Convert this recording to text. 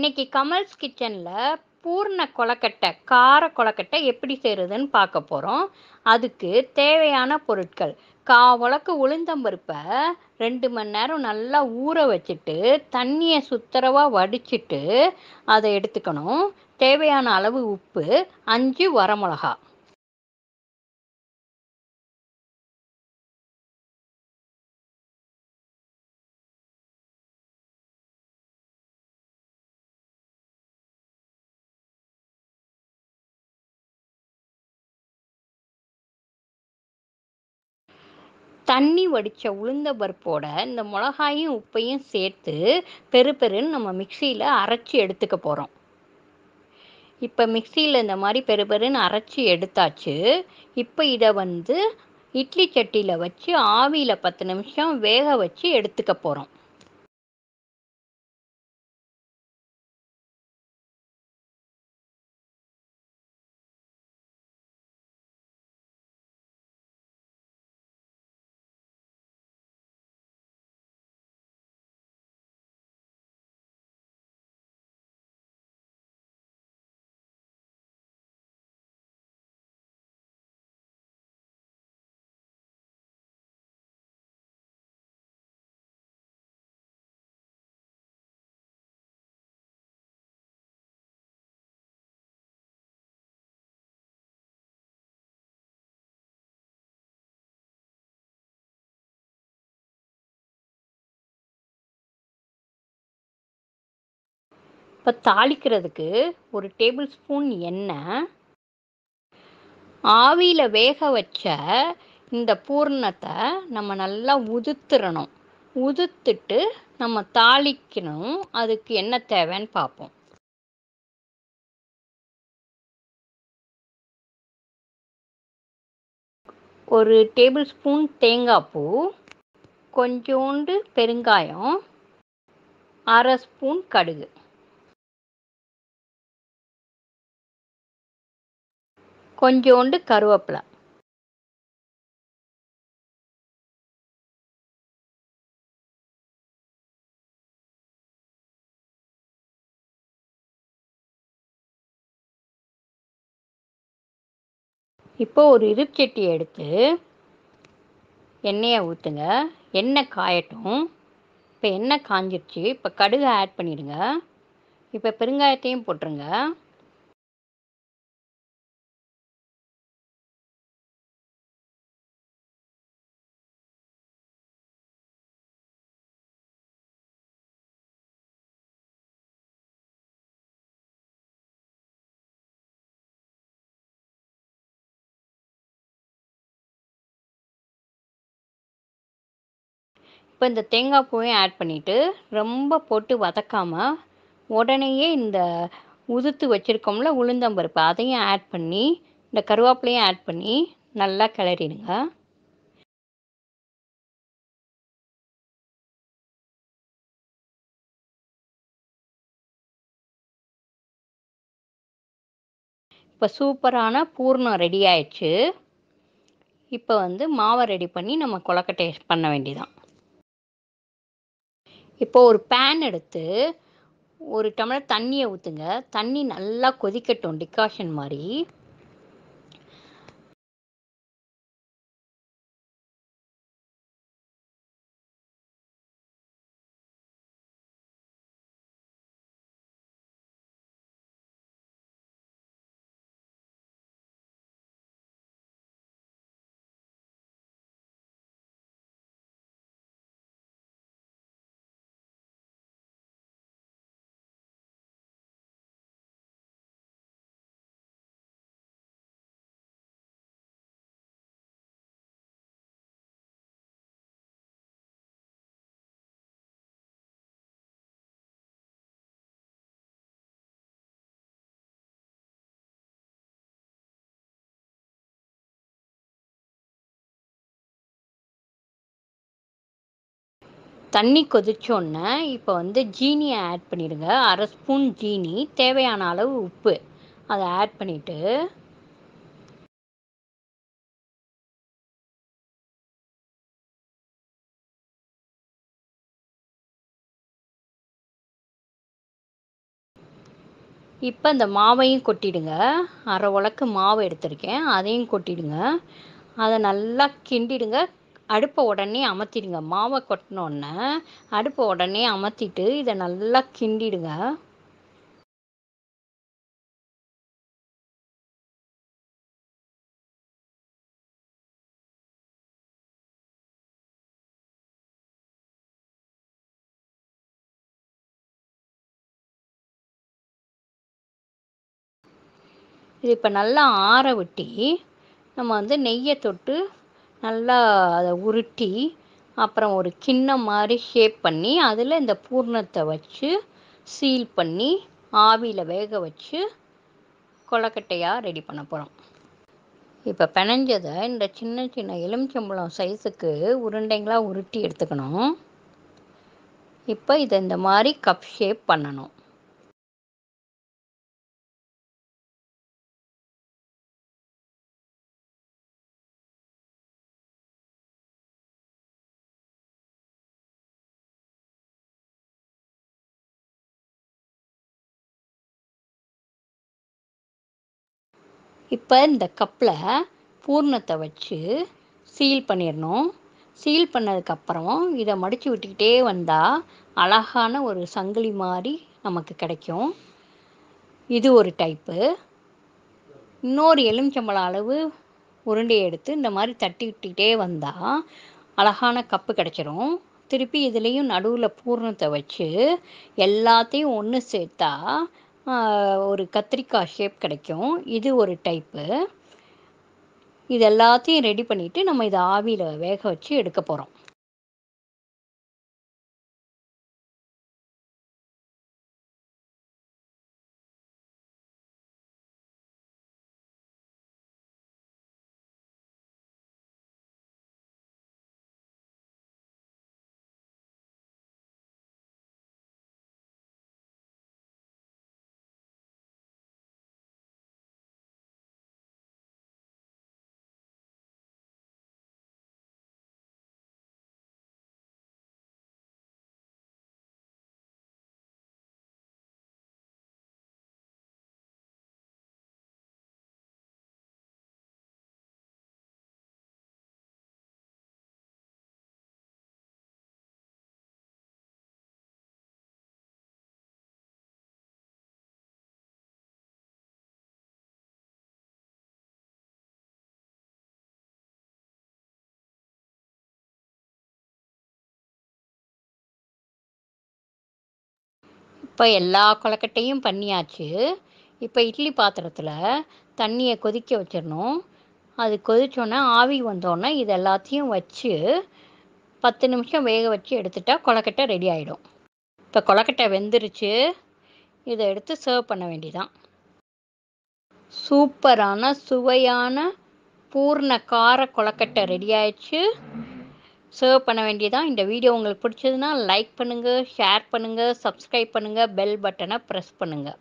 இன்னைக்கு கமல்ஸ் கிச்சனில் பூர்ண கொலக்கட்டை கார கொலக்கட்டை எப்படி செய்கிறதுன்னு பார்க்க போகிறோம். அதுக்கு தேவையான பொருட்கள்: உலக்கு உளுந்தம்பருப்பை 2 மணி நேரம் நல்லா ஊற வச்சுட்டு தண்ணியை சுத்தரவாக வடிச்சிட்டு அதை எடுத்துக்கணும். தேவையான அளவு உப்பு, 5 வரமிளகா. தண்ணி வடித்த உளுந்த பருப்போட இந்த மிளகாயும் உப்பையும் சேர்த்து பெருன்னு நம்ம மிக்சியில் அரைச்சி எடுத்துக்க போகிறோம். இப்போ மிக்சியில் இந்த மாதிரி பெருன்னு அரைச்சி எடுத்தாச்சு. இப்போ இதை இட்லி சட்டியில் வச்சு ஆவியில் 10 நிமிஷம் வேக வச்சு எடுத்துக்க போகிறோம். இப்போ தாளிக்கிறதுக்கு 1 டேபிள் ஸ்பூன் எண்ணெய், ஆவியில் வேக வச்ச இந்த பூர்ணத்தை நம்ம நல்லா உதுத்துறணும். உதுத்துட்டு நம்ம தாளிக்கணும். அதுக்கு என்ன தேவைன்னு பார்ப்போம். 1 டேபிள் ஸ்பூன் தேங்காய் பூ, கொஞ்சோண்டு பெருங்காயம், 1/2 ஸ்பூன் கடுகு, கொஞ்சோண்டு கருவேப்பிலை. இப்போ ஒரு இருச்சட்டி எடுத்து எண்ணெயை ஊற்றுங்க. எண்ணெய் காயட்டும். இப்போ எண்ணெய் காஞ்சிருச்சு. இப்போ கடுகு ஆட் பண்ணிடுங்க. இப்போ பெருங்காயத்தையும் போட்டுருங்க. இப்போ இந்த தேங்காய் பூவையும் ஆட் பண்ணிவிட்டு ரொம்ப போட்டு வதக்காமல் உடனேயே இந்த உதுத்து வச்சுருக்கோம்ல உளுந்தம்பருப்பு அதையும் ஆட் பண்ணி இந்த கருவேப்பிலையும் ஆட் பண்ணி நல்லா கிளறிடுங்க. இப்போ சூப்பரான பூர்ணம் ரெடி ஆயிடுச்சு. இப்போ மாவை ரெடி பண்ணி நம்ம கொலக்கட்டை பண்ண வேண்டியதான். இப்போ ஒரு பேன் எடுத்து 1 டம்ளர் தண்ணியை ஊற்றுங்க. தண்ணி நல்லா கொதிக்கட்டும், டிகாஷன் மாதிரி. தண்ணி கொதிச்சோன்னே இப்போ ஜீனியை ஆட் பண்ணிடுங்க. 1/2 ஸ்பூன் ஜீனி, தேவையான அளவு உப்பு அதை ஆட் பண்ணிவிட்டு இப்போ இந்த மாவையும் கொட்டிடுங்க. அரை உலக்கு மாவு எடுத்திருக்கேன், அதையும் கொட்டிடுங்க. அதை நல்லா கிண்டிடுங்க. அடுப்பை உடனே அமர்த்திடுங்க. மாவை கொட்டினோடனே அடுப்பை உடனே அமர்த்திட்டு இதை நல்லா கிண்டிடுங்க. இது இப்போ நல்லா ஆற விட்டி நம்ம வந்து நெய்யை தொட்டு நல்லா அதை உருட்டி அப்புறம் ஒரு கிண்ணம் மாதிரி ஷேப் பண்ணி அதில் இந்த பூர்ணத்தை வச்சு சீல் பண்ணி ஆவியில் வேக வச்சு கொழுக்கட்டையாக ரெடி பண்ண போகிறோம். இப்போ பிணைஞ்சதை இந்த சின்ன சின்ன எலுமிச்சம்பழம் சைஸுக்கு உருண்டைங்களாக உருட்டி எடுத்துக்கணும். இப்போ இதை இந்த மாதிரி கப் ஷேப் பண்ணணும். இப்போ இந்த கப்பில் பூர்ணத்தை வச்சு சீல் பண்ணிடணும். சீல் பண்ணதுக்கப்புறம் இதை மடித்து விட்டுக்கிட்டே வந்தால் அழகான ஒரு சங்கிலி மாதிரி நமக்கு கிடைக்கும். இது ஒரு டைப்பு. இன்னொரு எலுமிச்சம்பழம் அளவு உருண்டையை எடுத்து இந்த மாதிரி தட்டி விட்டுக்கிட்டே வந்தால் அழகான கப்பு கிடச்சிரும். திருப்பி இதுலேயும் நடுவில் பூர்ணத்தை வச்சு எல்லாத்தையும் ஒன்று சேர்த்தா ஒரு கத்திரிக்காய் ஷேப் கிடைக்கும். இது ஒரு டைப்பு. இது எல்லாத்தையும் ரெடி பண்ணிவிட்டு நம்ம இதை ஆவியில் வேக வச்சு எடுக்க போகிறோம். இப்போ எல்லா கொழுக்கட்டையும் பண்ணியாச்சு. இப்போ இட்லி பாத்திரத்தில் தண்ணியை கொதிக்க வச்சிடணும். அது கொதிச்சோன்னே ஆவி வந்தோடனே இது எல்லாத்தையும் வச்சு 10 நிமிஷம் வேக வச்சு எடுத்துட்டா கொழுக்கட்டை ரெடி ஆகிடும். இப்போ கொழுக்கட்டை வெந்துருச்சு. இதை எடுத்து சர்வ் பண்ண வேண்டியதான். சூப்பரான சுவையான பூர்ண கார கொழுக்கட்டை ரெடி ஆயிடுச்சு. சர்வ் பண்ண வேண்டியதான். இந்த வீடியோ உங்களுக்கு பிடிச்சதுன்னா லைக் பண்ணுங்கள், ஷேர் பண்ணுங்கள், சப்ஸ்கிரைப் பண்ணுங்கள், பெல் பட்டனை ப்ரெஸ் பண்ணுங்கள்.